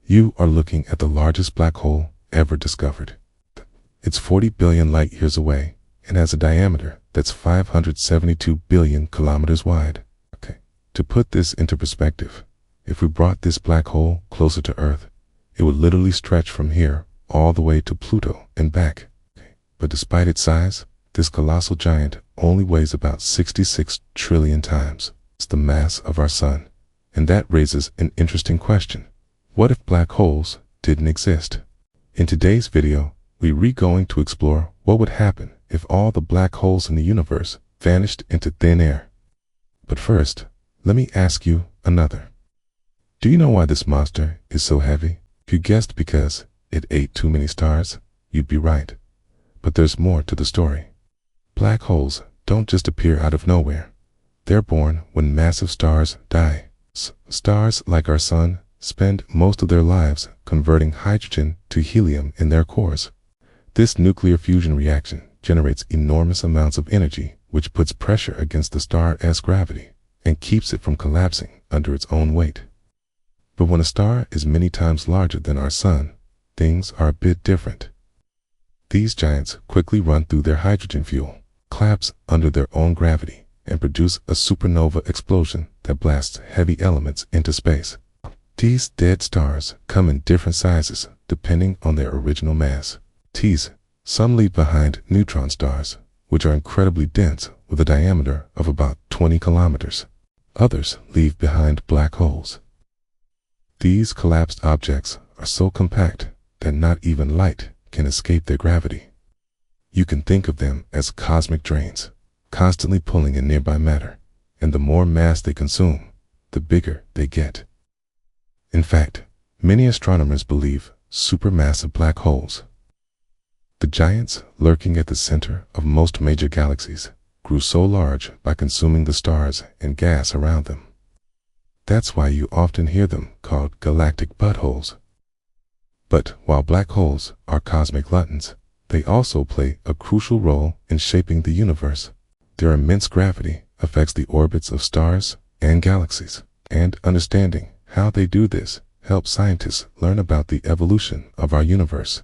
You are looking at the largest black hole ever discovered. It's 40 billion light years away and has a diameter that's 572 billion kilometers wide. To put this into perspective, if we brought this black hole closer to Earth, it would literally stretch from here all the way to Pluto and back. But despite its size, this colossal giant only weighs about 66 trillion times the mass of our Sun. And that raises an interesting question. What if black holes didn't exist? In today's video, we're going to explore what would happen if all the black holes in the universe vanished into thin air. But first, let me ask you another. Do you know why this monster is so heavy? If you guessed because it ate too many stars, you'd be right. But there's more to the story. Black holes don't just appear out of nowhere. They're born when massive stars die. Stars like our Sun spend most of their lives converting hydrogen to helium in their cores. This nuclear fusion reaction generates enormous amounts of energy, which puts pressure against the star's gravity and keeps it from collapsing under its own weight. But when a star is many times larger than our Sun, things are a bit different. These giants quickly run through their hydrogen fuel, collapse under their own gravity, and produce a supernova explosion that blasts heavy elements into space. These dead stars come in different sizes depending on their original mass. Some leave behind neutron stars, which are incredibly dense with a diameter of about 20 kilometers. Others leave behind black holes. These collapsed objects are so compact that not even light can escape their gravity. You can think of them as cosmic drains, constantly pulling in nearby matter, and the more mass they consume, the bigger they get. In fact, many astronomers believe supermassive black holes, the giants lurking at the center of most major galaxies, grew so large by consuming the stars and gas around them. That's why you often hear them called galactic buttholes. But while black holes are cosmic gluttons, they also play a crucial role in shaping the universe. Their immense gravity affects the orbits of stars and galaxies, and understanding how they do this helps scientists learn about the evolution of our universe.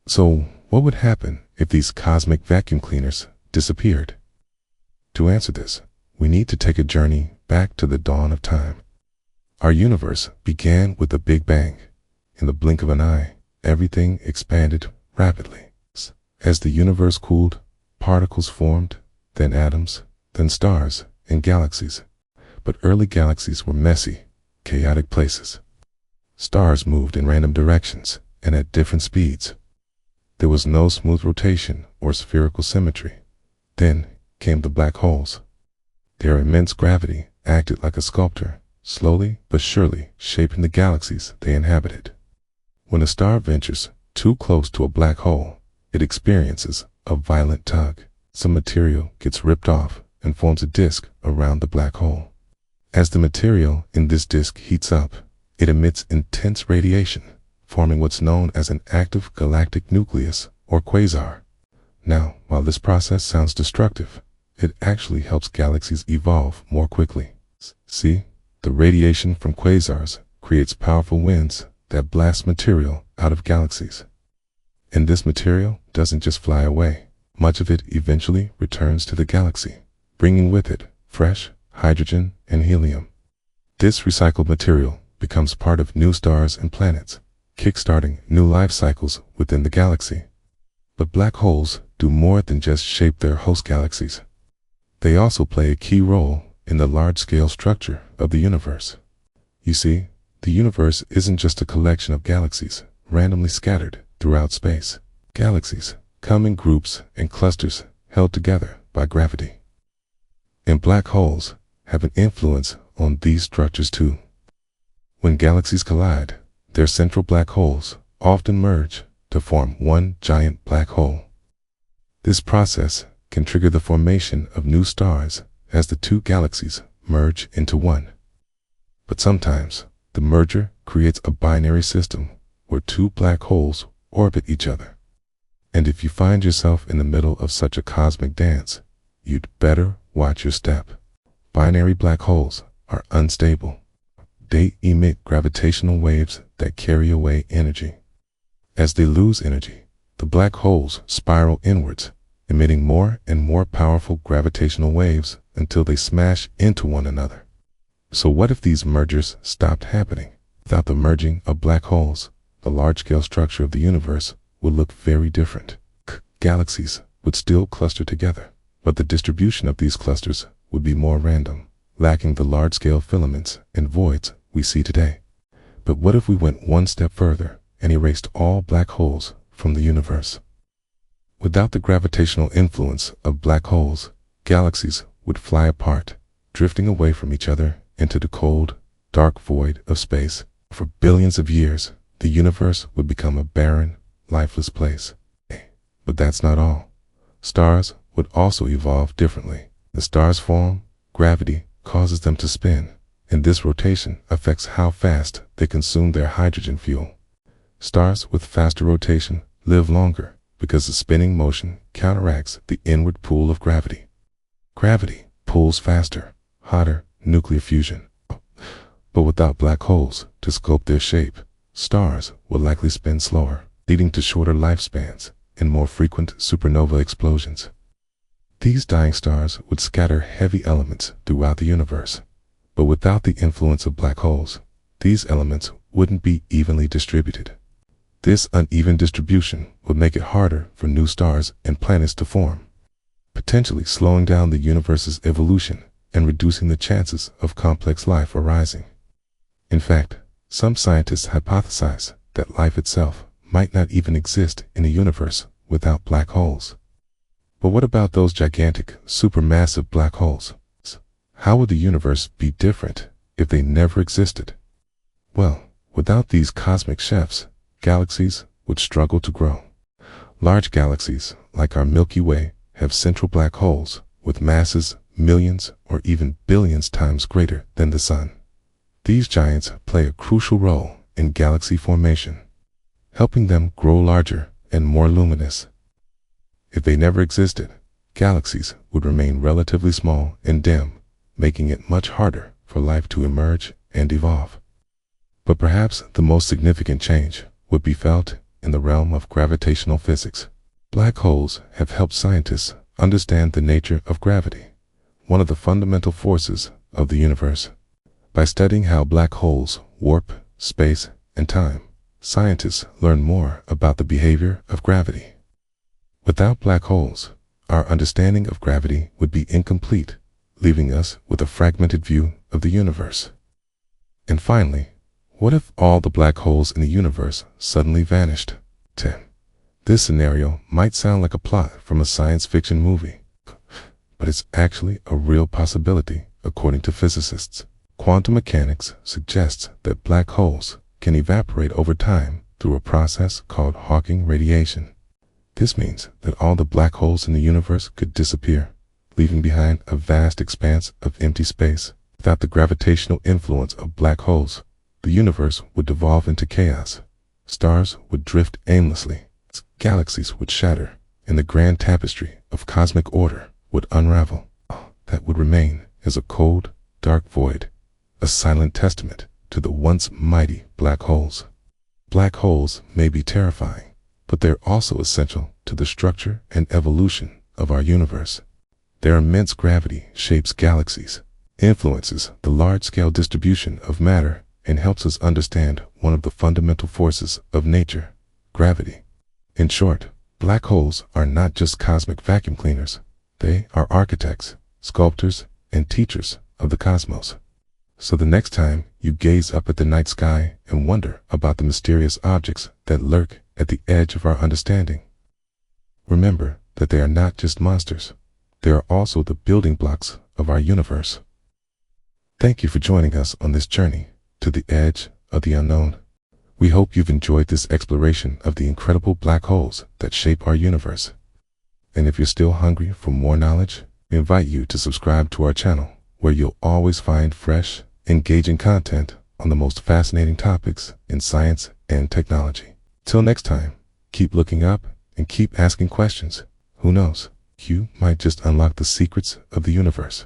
So, what would happen if these cosmic vacuum cleaners disappeared? To answer this, we need to take a journey back to the dawn of time. Our universe began with a Big Bang. In the blink of an eye, everything expanded rapidly. As the universe cooled, particles formed, then atoms, then stars and galaxies. But early galaxies were messy, chaotic places. Stars moved in random directions and at different speeds. There was no smooth rotation or spherical symmetry. Then came the black holes. Their immense gravity acted like a sculptor, slowly but surely shaping the galaxies they inhabited. When a star ventures too close to a black hole, it experiences a violent tug. Some material gets ripped off and forms a disk around the black hole. As the material in this disk heats up, it emits intense radiation, forming what's known as an active galactic nucleus or quasar. Now, while this process sounds destructive, it actually helps galaxies evolve more quickly. See, the radiation from quasars creates powerful winds that blast material out of galaxies. And this material doesn't just fly away. Much of it eventually returns to the galaxy, bringing with it fresh hydrogen and helium. This recycled material becomes part of new stars and planets, kickstarting new life cycles within the galaxy. But black holes do more than just shape their host galaxies. They also play a key role in the large-scale structure of the universe. You see, the universe isn't just a collection of galaxies randomly scattered throughout space. Galaxies come in groups and clusters held together by gravity. And black holes have an influence on these structures too. When galaxies collide, their central black holes often merge to form one giant black hole. This process can trigger the formation of new stars as the two galaxies merge into one. But sometimes, the merger creates a binary system where two black holes orbit each other. And if you find yourself in the middle of such a cosmic dance, you'd better watch your step. Binary black holes are unstable. They emit gravitational waves that carry away energy. As they lose energy, the black holes spiral inwards, emitting more and more powerful gravitational waves until they smash into one another. So what if these mergers stopped happening? Without the merging of black holes, the large-scale structure of the universe would look very different. Galaxies would still cluster together, but the distribution of these clusters would be more random, lacking the large-scale filaments and voids we see today. But what if we went one step further and erased all black holes from the universe? Without the gravitational influence of black holes, galaxies would fly apart, drifting away from each other into the cold, dark void of space. For billions of years, the universe would become a barren, lifeless place. But that's not all. Stars would also evolve differently. As stars form, gravity causes them to spin, and this rotation affects how fast they consume their hydrogen fuel. Stars with faster rotation live longer because the spinning motion counteracts the inward pull of gravity. Gravity pulls faster, hotter nuclear fusion. But without black holes to sculpt their shape, stars will likely spin slower, leading to shorter lifespans and more frequent supernova explosions. These dying stars would scatter heavy elements throughout the universe. But without the influence of black holes, these elements wouldn't be evenly distributed. This uneven distribution would make it harder for new stars and planets to form, potentially slowing down the universe's evolution and reducing the chances of complex life arising. In fact, some scientists hypothesize that life itself might not even exist in a universe without black holes. But what about those gigantic, supermassive black holes? How would the universe be different if they never existed? Well, without these cosmic chefs, galaxies would struggle to grow. Large galaxies, like our Milky Way, have central black holes with masses millions or even billions times greater than the Sun. These giants play a crucial role in galaxy formation, helping them grow larger and more luminous. If they never existed, galaxies would remain relatively small and dim, making it much harder for life to emerge and evolve. But perhaps the most significant change would be felt in the realm of gravitational physics. Black holes have helped scientists understand the nature of gravity, one of the fundamental forces of the universe. By studying how black holes warp space and time, scientists learn more about the behavior of gravity. Without black holes, our understanding of gravity would be incomplete, leaving us with a fragmented view of the universe. And finally, what if all the black holes in the universe suddenly vanished? 10. This scenario might sound like a plot from a science fiction movie, but it's actually a real possibility according to physicists. Quantum mechanics suggests that black holes can evaporate over time through a process called Hawking radiation. This means that all the black holes in the universe could disappear, leaving behind a vast expanse of empty space. Without the gravitational influence of black holes, the universe would devolve into chaos. Stars would drift aimlessly, galaxies would shatter, and the grand tapestry of cosmic order would unravel. All that would remain is a cold, dark void, a silent testament to the once mighty black holes. Black holes may be terrifying, but they're also essential to the structure and evolution of our universe. Their immense gravity shapes galaxies, influences the large-scale distribution of matter, and helps us understand one of the fundamental forces of nature, gravity. In short, black holes are not just cosmic vacuum cleaners. They are architects, sculptors, and teachers of the cosmos. So the next time you gaze up at the night sky and wonder about the mysterious objects that lurk at the edge of our understanding, remember that they are not just monsters. They are also the building blocks of our universe. Thank you for joining us on this journey to the edge of the unknown. We hope you've enjoyed this exploration of the incredible black holes that shape our universe. And if you're still hungry for more knowledge, we invite you to subscribe to our channel, where you'll always find fresh, engaging content on the most fascinating topics in science and technology. Till next time, keep looking up and keep asking questions. Who knows? You might just unlock the secrets of the universe.